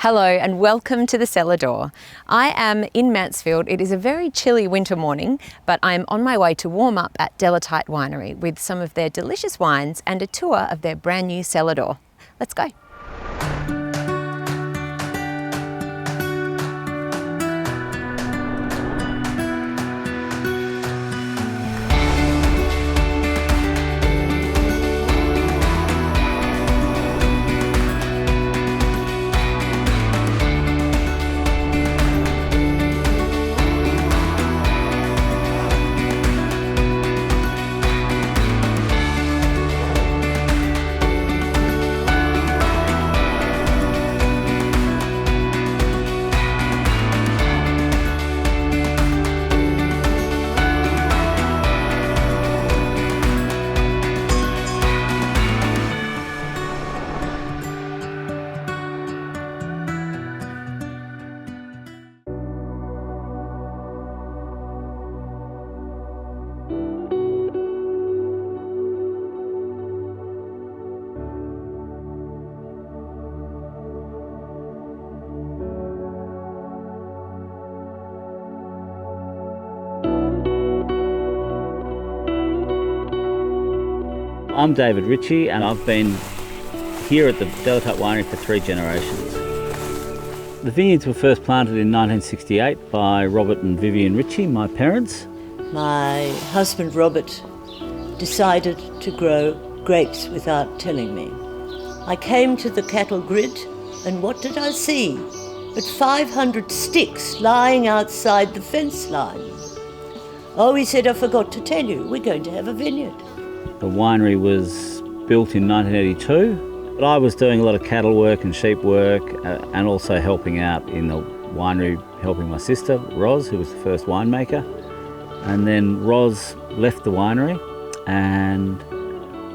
Hello and welcome to the Cellar Door. I am in Mansfield. It is a very chilly winter morning, but I'm on my way to warm up at Delatite Winery with some of their delicious wines and a tour of their brand new cellar door. Let's go. I'm David Ritchie and I've been here at the Delatite Winery for 3 generations. The vineyards were first planted in 1968 by Robert and Vivian Ritchie, my parents. My husband Robert decided to grow grapes without telling me. I came to the cattle grid and what did I see but 500 sticks lying outside the fence line. Oh, he said, I forgot to tell you, we're going to have a vineyard. The winery was built in 1982, but I was doing a lot of cattle work and sheep work and also helping out in the winery, helping my sister, Roz, who was the first winemaker. And then Roz left the winery and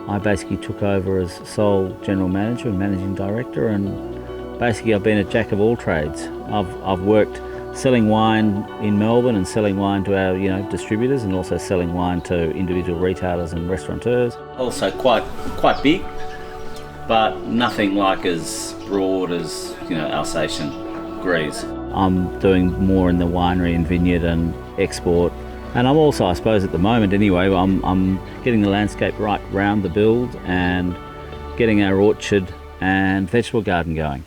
I basically took over as sole general manager and managing director, and basically I've been a jack of all trades. I've worked selling wine in Melbourne and selling wine to our distributors, and also selling wine to individual retailers and restaurateurs. Also quite big, but nothing like as broad as Alsatian Grise. I'm doing more in the winery and vineyard and export, and I'm also, I suppose at the moment anyway, I'm getting the landscape right round the build and getting our orchard and vegetable garden going.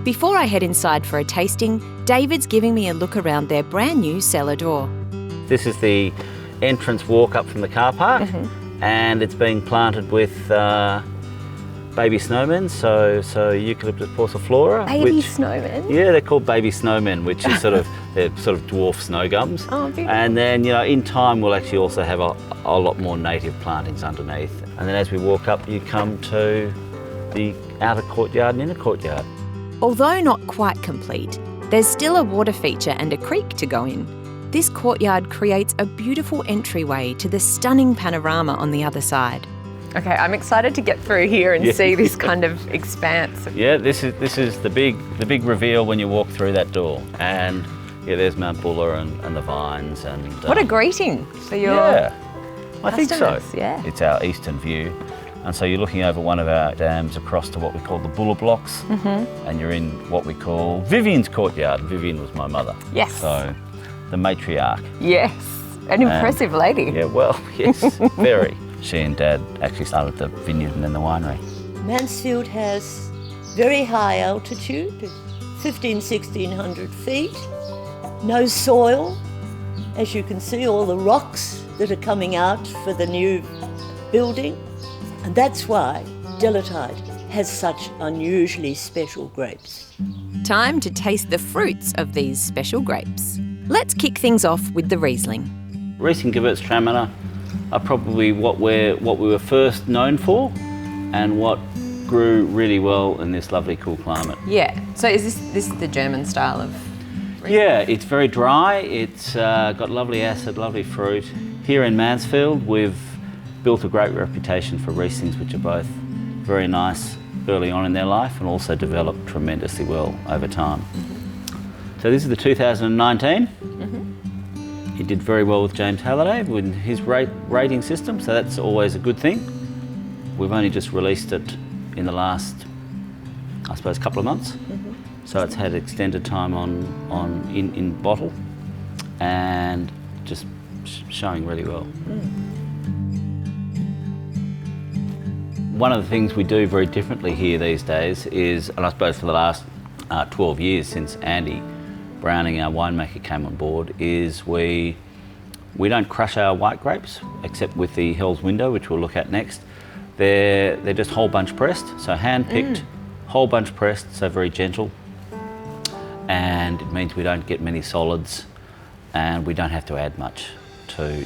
Before I head inside for a tasting, David's giving me a look around their brand new cellar door. This is the entrance walk up from the car park, and it's being planted with baby snowmen, so Eucalyptus pauciflora. Baby snowmen? Yeah, they're called baby snowmen, which is they're sort of dwarf snow gums. Oh, beautiful. And then in time we'll actually also have a lot more native plantings underneath. And then as we walk up, you come to the outer courtyard and inner courtyard. Although not quite complete, there's still a water feature and a creek to go in. This courtyard creates a beautiful entryway to the stunning panorama on the other side. Okay, I'm excited to get through here and see this kind of expanse. Yeah, this is the big reveal when you walk through that door, and there's Mount Buller and the vines and. What a greeting for your. Yeah, I think so. Yeah, it's our eastern view. And so you're looking over one of our dams across to what we call the Buller Blocks, and you're in what we call Vivian's courtyard. Vivian was my mother. Yes. So the matriarch. Yes, an impressive lady. Yeah, well, yes, very. She and Dad actually started the vineyard and then the winery. Mansfield has very high altitude, 1,1600 feet, no soil. As you can see, all the rocks that are coming out for the new building. And that's why Delatite has such unusually special grapes. Time to taste the fruits of these special grapes. Let's kick things off with the Riesling. Riesling Gewürztraminer are probably what we were first known for, and what grew really well in this lovely cool climate. Yeah, so is this the German style of Riesling? Yeah, it's very dry, it's got lovely acid, lovely fruit. Here in Mansfield we've built a great reputation for Rieslings, which are both very nice early on in their life and also developed tremendously well over time. So this is the 2019. He did very well with James Halliday with his rating system, so that's always a good thing. We've only just released it in the last, I suppose, couple of months. So it's had extended time in bottle and just showing really well. One of the things we do very differently here these days is, and I suppose for the last 12 years since Andy Browning, our winemaker, came on board, is we don't crush our white grapes, except with the Hell's Window, which we'll look at next. They're just whole bunch pressed, so hand-picked, whole bunch pressed, so very gentle. And it means we don't get many solids and we don't have to add much to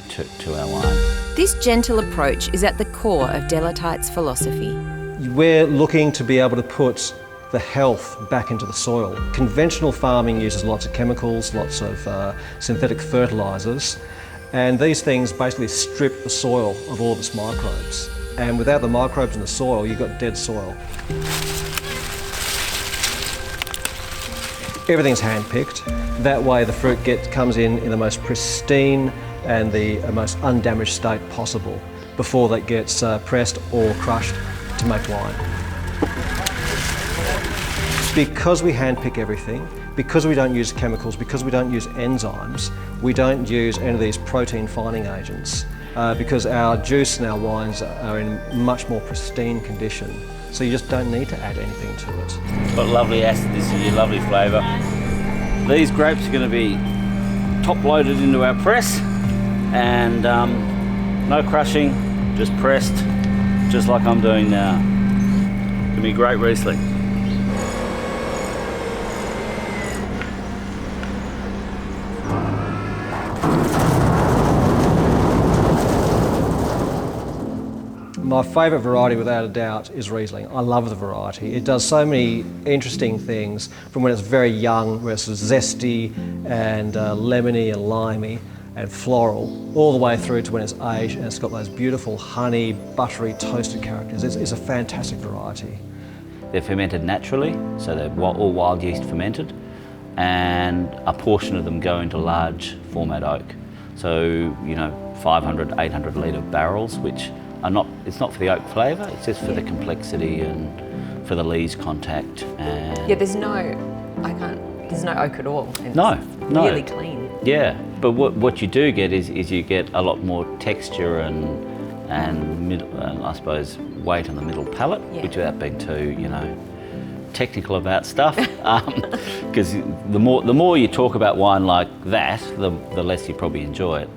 our wine. This gentle approach is at the core of Delatite's philosophy. We're looking to be able to put the health back into the soil. Conventional farming uses lots of chemicals, lots of synthetic fertilisers, and these things basically strip the soil of all of its microbes. And without the microbes in the soil, you've got dead soil. Everything's hand-picked. That way the fruit comes in the most pristine and the most undamaged state possible before that gets pressed or crushed to make wine. Because we hand-pick everything, because we don't use chemicals, because we don't use enzymes, we don't use any of these protein finding agents, because our juice and our wines are in much more pristine condition. So you just don't need to add anything to it. Got lovely acid this year, lovely flavour. These grapes are going to be top loaded into our press, and no crushing, just pressed, just like I'm doing now. It's going to be great Riesling. My favourite variety, without a doubt, is Riesling. I love the variety. It does so many interesting things, from when it's very young, where it's zesty and lemony and limey and floral, all the way through to when it's aged and it's got those beautiful honey, buttery, toasted characters. It's a fantastic variety. They're fermented naturally, so they're all wild yeast fermented, and a portion of them go into large format oak. So, 500, 800 litre barrels, which it's not for the oak flavour, it's just for the complexity and for the lees contact. And there's no oak at all. It's no. really clean. Yeah, but what you do get is you get a lot more texture and I suppose weight on the middle palate, which without being too, technical about stuff, because the more you talk about wine like that, the less you probably enjoy it.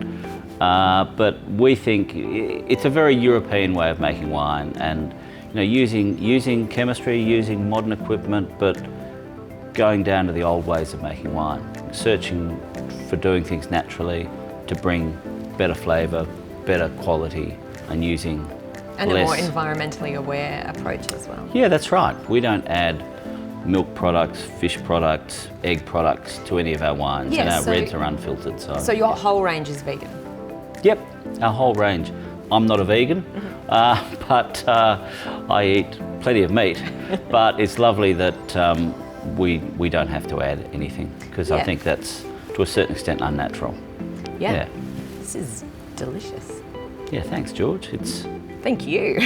But we think it's a very European way of making wine, and using chemistry, using modern equipment, but going down to the old ways of making wine, searching for doing things naturally to bring better flavour, better quality, and using and less. A more environmentally aware approach as well. Yeah, that's right. We don't add milk products, fish products, egg products to any of our wines, and our reds are unfiltered. So your whole range is vegan? Yep, our whole range. I'm not a vegan, but I eat plenty of meat. But it's lovely that we don't have to add anything, because I think that's, to a certain extent, unnatural. Yeah. This is delicious. Yeah, thanks, George. Thank you.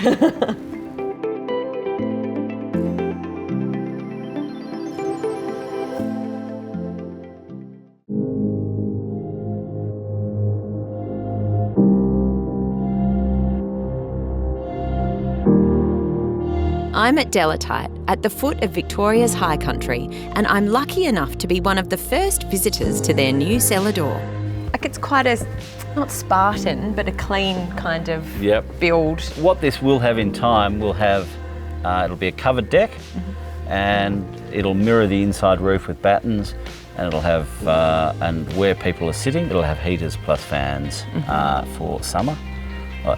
I'm at Delatite, at the foot of Victoria's high country, and I'm lucky enough to be one of the first visitors to their new cellar door. It's quite not Spartan, but a clean kind of build. What this will have in time, it'll be a covered deck, and it'll mirror the inside roof with battens, and it'll have, and where people are sitting, it'll have heaters plus fans for summer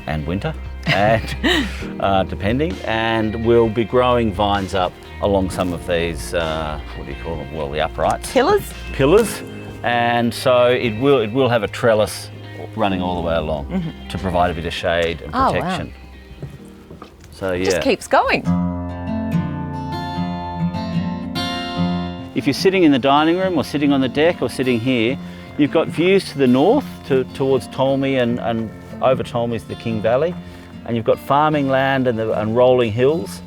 and winter. And depending, and we'll be growing vines up along some of these, what do you call them? Well, the uprights. Pillars, and so it will have a trellis running all the way along to provide a bit of shade and protection. Oh, wow. So It just keeps going. If you're sitting in the dining room or sitting on the deck or sitting here, you've got views to the north towards Tolmy and over Tolmy is the King Valley. And you've got farming land and rolling hills.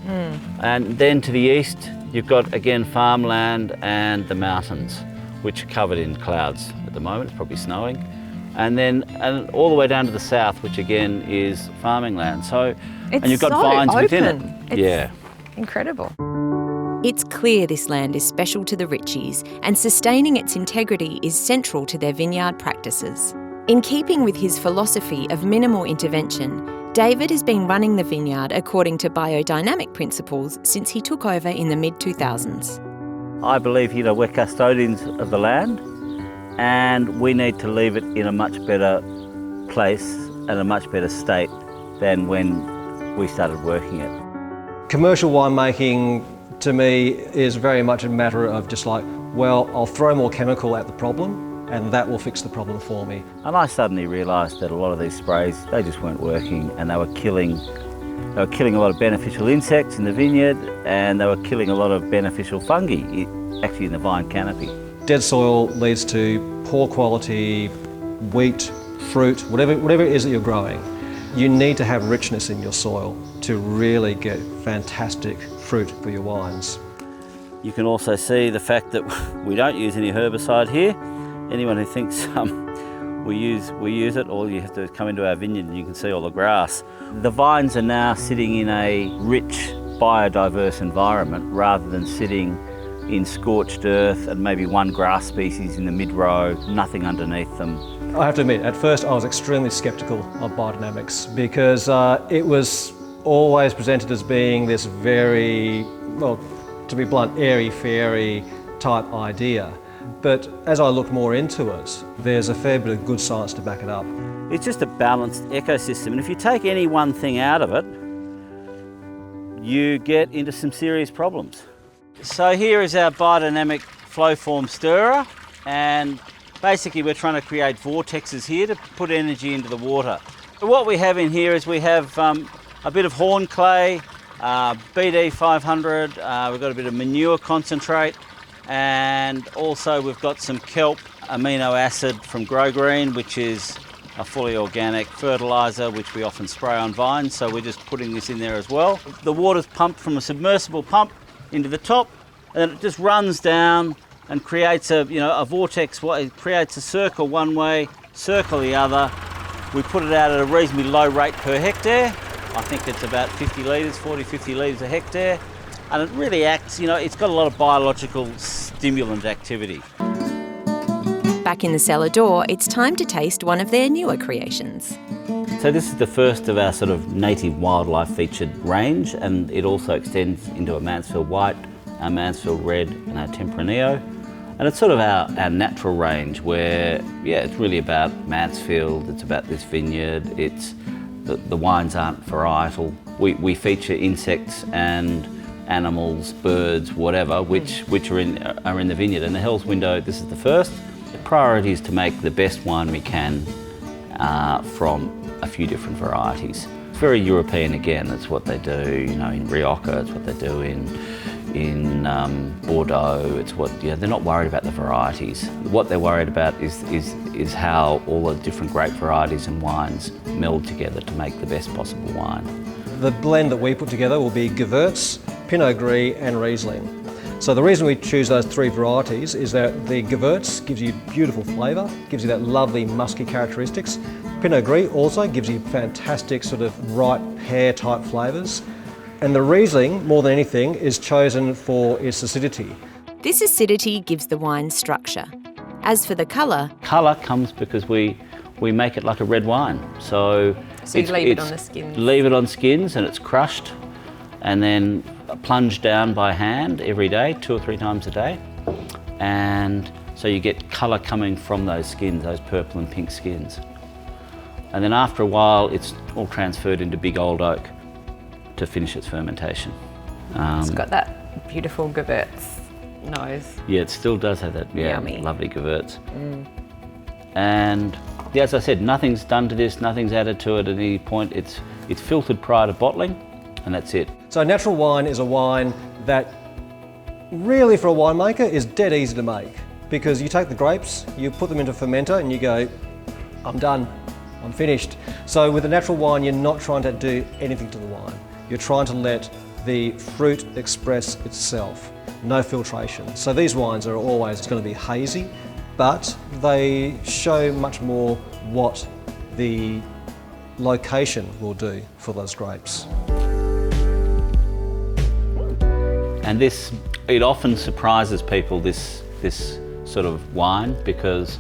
And then to the east, You've got, again, farmland and the mountains, which are covered in clouds at the moment. It's probably snowing. And all the way down to the south, which again is farming land. And you've got vines within it. It's incredible. It's clear this land is special to the Richies, and sustaining its integrity is central to their vineyard practices. In keeping with his philosophy of minimal intervention, David has been running the vineyard according to biodynamic principles since he took over in the mid-2000s. I believe, we're custodians of the land, and we need to leave it in a much better place and a much better state than when we started working it. Commercial winemaking, to me, is very much a matter of just like, well, I'll throw more chemical at the problem and that will fix the problem for me. And I suddenly realised that a lot of these sprays, they just weren't working, and they were killing a lot of beneficial insects in the vineyard, and they were killing a lot of beneficial fungi, actually in the vine canopy. Dead soil leads to poor quality wheat, fruit, whatever it is that you're growing. You need to have richness in your soil to really get fantastic fruit for your wines. You can also see the fact that we don't use any herbicide here. Anyone who thinks we use it, all you have to do is come into our vineyard and you can see all the grass. The vines are now sitting in a rich, biodiverse environment rather than sitting in scorched earth and maybe one grass species in the mid-row, nothing underneath them. I have to admit, at first I was extremely sceptical of biodynamics because it was always presented as being this very, well, to be blunt, airy-fairy type idea. But as I look more into it, there's a fair bit of good science to back it up. It's just a balanced ecosystem, and if you take any one thing out of it, you get into some serious problems. So here is our biodynamic flow form stirrer, and basically we're trying to create vortexes here to put energy into the water. What we have in here is we have a bit of horn clay, BD 500, we've got a bit of manure concentrate, and also we've got some kelp amino acid from Grow Green, which is a fully organic fertiliser which we often spray on vines, so we're just putting this in there as well. The water's pumped from a submersible pump into the top, and then it just runs down and creates a vortex. It creates a circle one way, circle the other. We put it out at a reasonably low rate per hectare. I think it's about 50 litres, 50 litres a hectare. And it really acts, it's got a lot of biological stimulant activity. Back in the cellar door, it's time to taste one of their newer creations. So this is the first of our sort of native wildlife featured range, and it also extends into a Mansfield White, our Mansfield Red and our Tempranillo. And it's sort of our natural range where, it's really about Mansfield, it's about this vineyard, the wines aren't varietal. We feature insects and animals, birds, whatever, which are in the vineyard. And the Hell's Window, this is the first. The priority is to make the best wine we can from a few different varieties. It's very European again, that's what they do, in Rioja, it's what they do in Bordeaux, it's what, they're not worried about the varieties. What they're worried about is how all the different grape varieties and wines meld together to make the best possible wine. The blend that we put together will be Gewürz, Pinot Gris and Riesling. So the reason we choose those three varieties is that the Gewürz gives you beautiful flavour, gives you that lovely musky characteristics. Pinot Gris also gives you fantastic sort of ripe pear type flavours. And the Riesling, more than anything, is chosen for its acidity. This acidity gives the wine structure. As for the colour... Colour comes because we make it like a red wine. So you leave it on the skins? Leave it on skins and it's crushed and then plunged down by hand every day, 2 or 3 times a day. And so you get colour coming from those skins, those purple and pink skins. And then after a while, it's all transferred into big old oak to finish its fermentation. It's got that beautiful Gewürz nose. Yeah, it still does have that Yummy. Lovely Gewürz. And as I said, nothing's done to this, nothing's added to it at any point. It's filtered prior to bottling, and that's it. So natural wine is a wine that really for a winemaker is dead easy to make, because you take the grapes, you put them into a fermenter and you go, I'm done, I'm finished. So with a natural wine, you're not trying to do anything to the wine. You're trying to let the fruit express itself. no filtration. So these wines are always going to be hazy, but they show much more what the location will do for those grapes. And it often surprises people, this sort of wine, because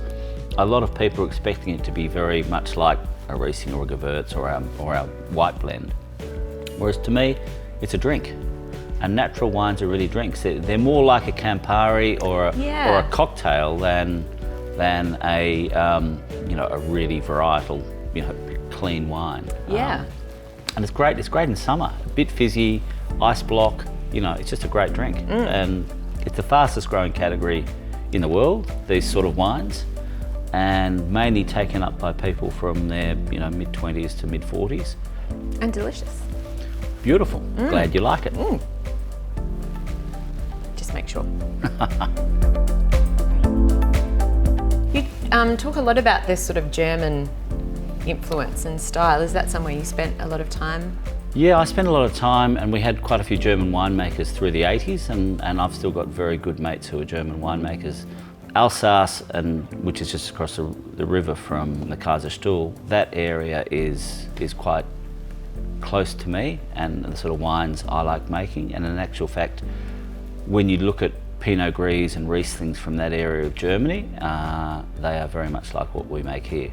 a lot of people are expecting it to be very much like a Riesling or a Gewurz or our white blend. Whereas to me, it's a drink. And natural wines are really drinks. They're more like a Campari or a cocktail than a a really varietal, clean wine. Yeah. And it's great. It's great in summer. A bit fizzy, ice block. It's just a great drink. And it's the fastest growing category in the world, these sort of wines, and mainly taken up by people from their mid-20s to mid-40s. And delicious. Beautiful. Glad you like it. Just make sure. You talk a lot about this sort of German influence and style. Is that somewhere you spent a lot of time? Yeah, I spent a lot of time, and we had quite a few German winemakers through the 80s, and I've still got very good mates who are German winemakers. Alsace, which is just across the river from the Kaiserstuhl, that area is quite close to me and the sort of wines I like making. And in actual fact, when you look at Pinot Gris and Rieslings from that area of Germany, they are very much like what we make here.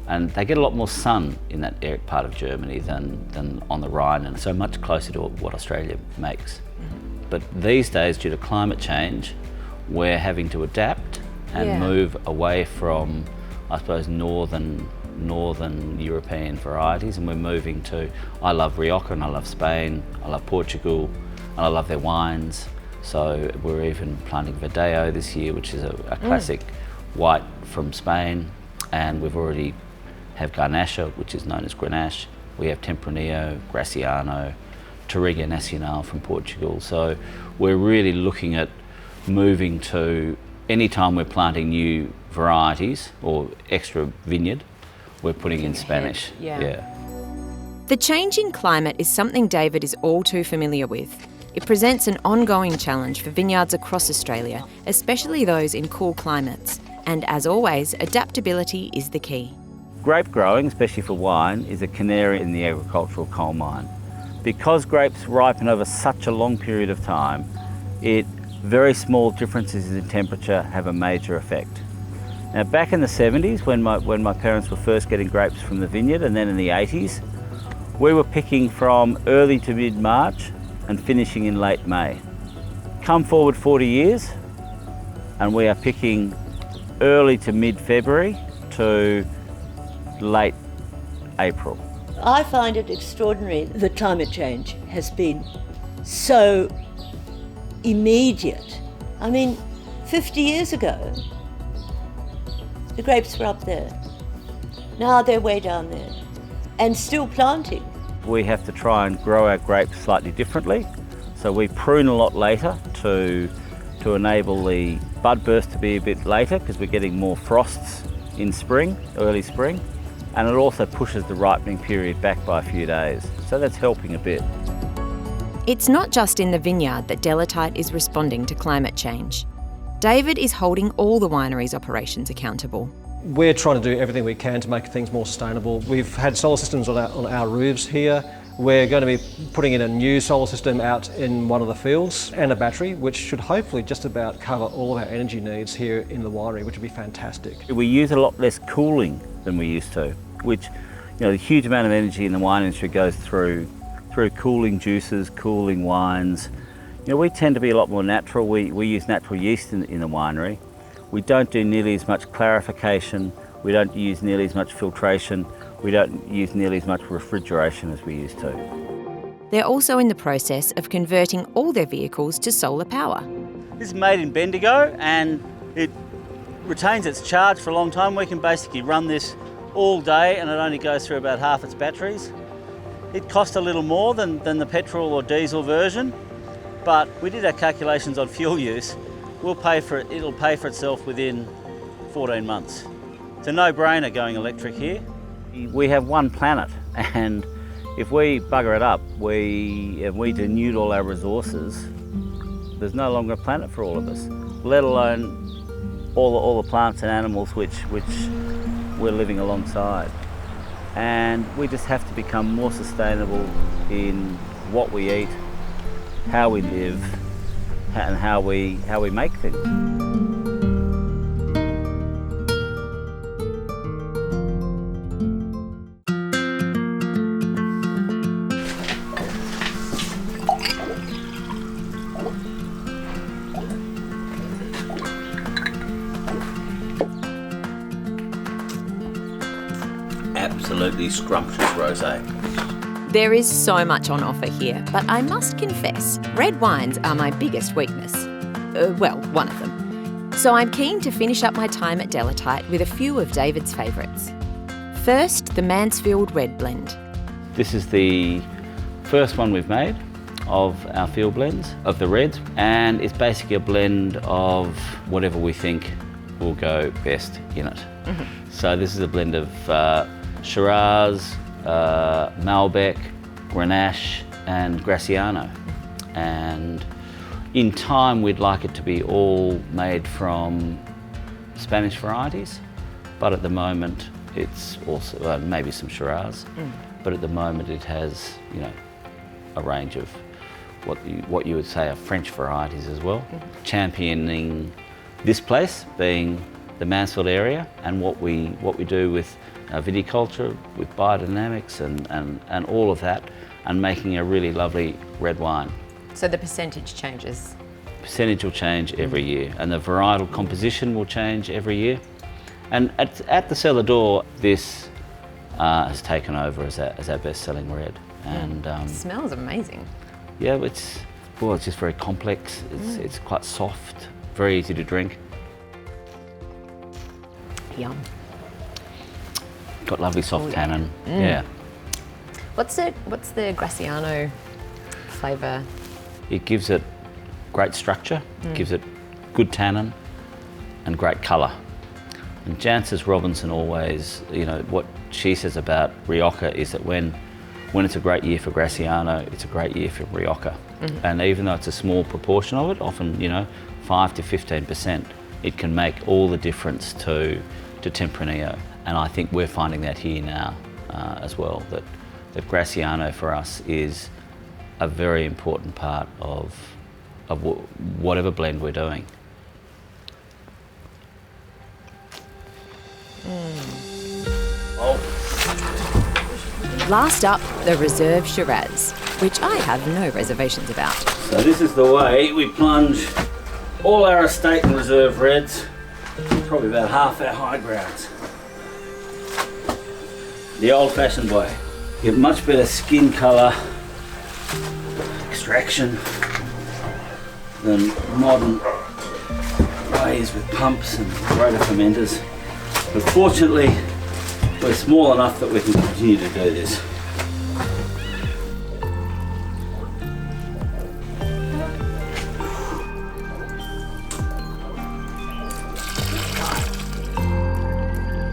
And they get a lot more sun in that part of Germany than on the Rhine, and so much closer to what Australia makes. But these days, due to climate change, we're having to adapt and move away from, I suppose, northern European varieties, and we're moving to, I love Rioja and I love Spain, I love Portugal, and I love their wines. So we're even planting Verdeo this year, which is a classic white from Spain, and we've already have Garnacha, which is known as Grenache. We have Tempranillo, Graciano, Touriga Nacional from Portugal. So we're really looking at moving to, anytime we're planting new varieties or extra vineyard, we're putting in Spanish. The changing climate is something David is all too familiar with. It presents an ongoing challenge for vineyards across Australia, especially those in cool climates. And as always, adaptability is the key. Grape growing, especially for wine, is a canary in the agricultural coal mine. Because grapes ripen over such a long period of time, very small differences in temperature have a major effect. Now, back in the 70s, when my parents were first getting grapes from the vineyard, and then in the 80s, we were picking from early to mid-March and finishing in late May. Come forward 40 years, and we are picking early to mid-February to late April. I find it extraordinary that climate change has been so immediate. I mean, 50 years ago, the grapes were up there. Now they're way down there and still planting. We have to try and grow our grapes slightly differently. So we prune a lot later to enable the bud burst to be a bit later, because we're getting more frosts in spring, early spring. And it also pushes the ripening period back by a few days. So that's helping a bit. It's not just in the vineyard that Delatite is responding to climate change. David is holding all the winery's operations accountable. We're trying to do everything we can to make things more sustainable. We've had solar systems on our roofs here. We're going to be putting in a new solar system out in one of the fields, and a battery, which should hopefully just about cover all of our energy needs here in the winery, which would be fantastic. We use a lot less cooling than we used to, which, the huge amount of energy in the wine industry goes through cooling juices, cooling wines. We tend to be a lot more natural. We use natural yeast in the winery. We don't do nearly as much clarification. We don't use nearly as much filtration. We don't use nearly as much refrigeration as we used to. They're also in the process of converting all their vehicles to solar power. This is made in Bendigo, and it retains its charge for a long time. We can basically run this all day, and it only goes through about half its batteries. It cost a little more than the petrol or diesel version, but we did our calculations on fuel use. We'll pay for it. It'll pay for itself within 14 months. It's a no-brainer going electric here. We have one planet, and if we bugger it up, we denude all our resources, there's no longer a planet for all of us, let alone all the plants and animals which we're living alongside. And we just have to become more sustainable in what we eat, how we live, and how we make things. Absolutely scrumptious rosé. There is so much on offer here, but I must confess, red wines are my biggest weakness. Well, one of them. So I'm keen to finish up my time at Delatite with a few of David's favourites. First, the Mansfield Red Blend. This is the first one we've made of our field blends, of the reds, and it's basically a blend of whatever we think will go best in it. Mm-hmm. So this is a blend of Shiraz, Malbec, Grenache and Graciano. And in time we'd like it to be all made from Spanish varieties, but at the moment it's also maybe some Shiraz, but at the moment it has, you know, a range of what you would say are French varieties as well. Mm-hmm. Championing this place being the Mansfield area and what we do with viticulture, with biodynamics and all of that, and making a really lovely red wine. So the percentage changes? Percentage will change every year, and the varietal composition will change every year. And at the Cellar Door, this has taken over as our best-selling red. And it smells amazing. Yeah, it's just very complex. It's quite soft, very easy to drink. Yum. Got lovely soft tannin. Yeah. What's the Graciano flavour? It gives it great structure, gives it good tannin and great colour. And Jancis Robinson always, you know, what she says about Rioja is that when it's a great year for Graciano, it's a great year for Rioja. Mm-hmm. And even though it's a small proportion of it, often, you know, 5 to 15%, it can make all the difference to Tempranillo. And I think we're finding that here now as well, that Graciano for us is a very important part of whatever blend we're doing. Last up, the Reserve Shiraz, which I have no reservations about. So this is the way we plunge all our estate and reserve reds, probably about half our high grounds. The old-fashioned way. Get much better skin colour, extraction than modern ways with pumps and greater fermenters. But fortunately, we're small enough that we can continue to do this.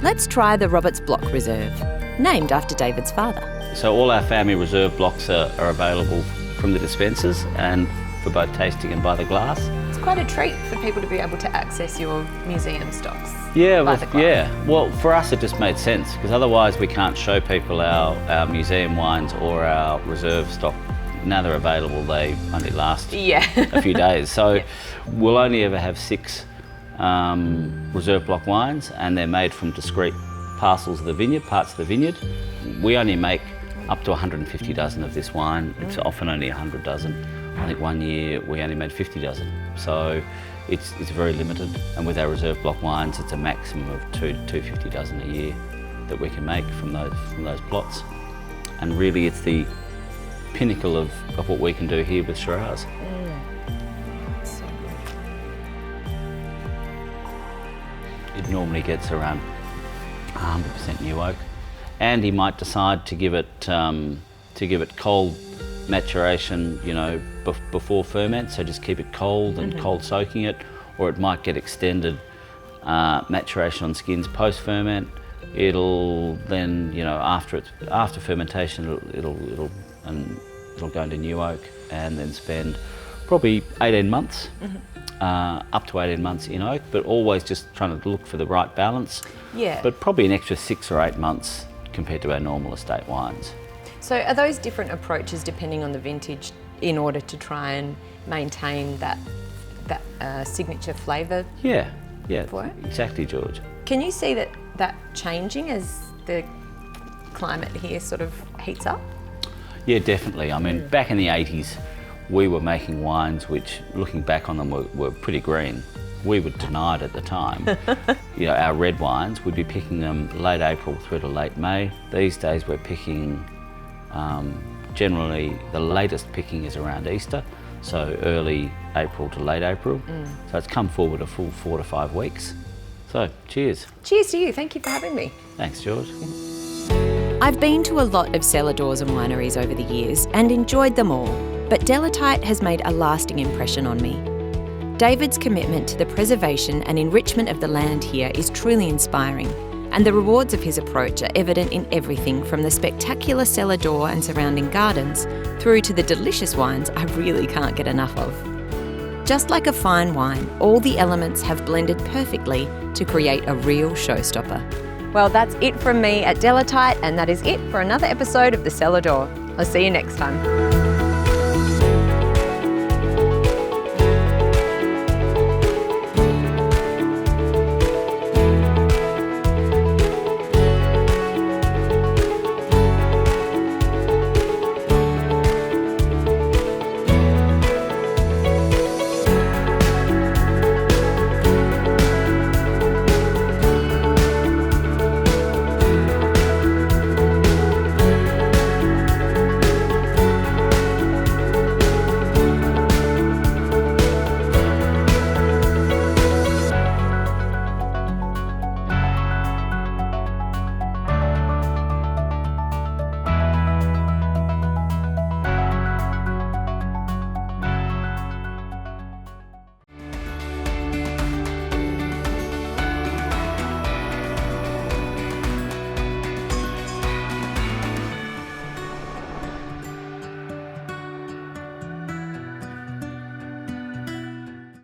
Let's try the Roberts Block Reserve, named after David's father. So all our family reserve blocks are available from the dispensers and for both tasting and by the glass. It's quite a treat for people to be able to access your museum stocks. Yeah, well, for us it just made sense because otherwise we can't show people our museum wines or our reserve stock. Now they're available, they only last a few days. So we'll only ever have 6 reserve block wines, and they're made from discrete parcels of the vineyard, parts of the vineyard. We only make up to 150 dozen of this wine. It's often only 100 dozen. I think one year we only made 50 dozen. So it's very limited, and with our reserve block wines, it's a maximum of 250 dozen a year that we can make from those plots. And really, it's the pinnacle of what we can do here with Shiraz. So It normally gets around 100% new oak. Andy might decide to give it cold maturation, you know, before ferment, so just keep it cold and cold soaking it, or it might get extended maturation on skins post ferment. It'll then, you know, after fermentation, it'll go into new oak and then spend Probably 18 months, up to 18 months in oak, but always just trying to look for the right balance. Yeah. But probably an extra 6 or 8 months compared to our normal estate wines. So are those different approaches depending on the vintage in order to try and maintain that signature flavour? Yeah, For it? exactly, George. Can you see that changing as the climate here sort of heats up? Yeah, definitely. I mean, back in the 80s, we were making wines which, looking back on them, were pretty green. We would deny it at the time. You know, our red wines, we'd be picking them late April through to late May. These days we're picking, generally the latest picking is around Easter, so early April to late April. So it's come forward a full 4 to 5 weeks. So, cheers. Cheers to you. Thank you for having me. Thanks, George. I've been to a lot of cellar doors and wineries over the years and enjoyed them all, but Delatite has made a lasting impression on me. David's commitment to the preservation and enrichment of the land here is truly inspiring, and the rewards of his approach are evident in everything from the spectacular cellar door and surrounding gardens through to the delicious wines I really can't get enough of. Just like a fine wine, all the elements have blended perfectly to create a real showstopper. Well, that's it from me at Delatite, and that is it for another episode of The Cellar Door. I'll see you next time.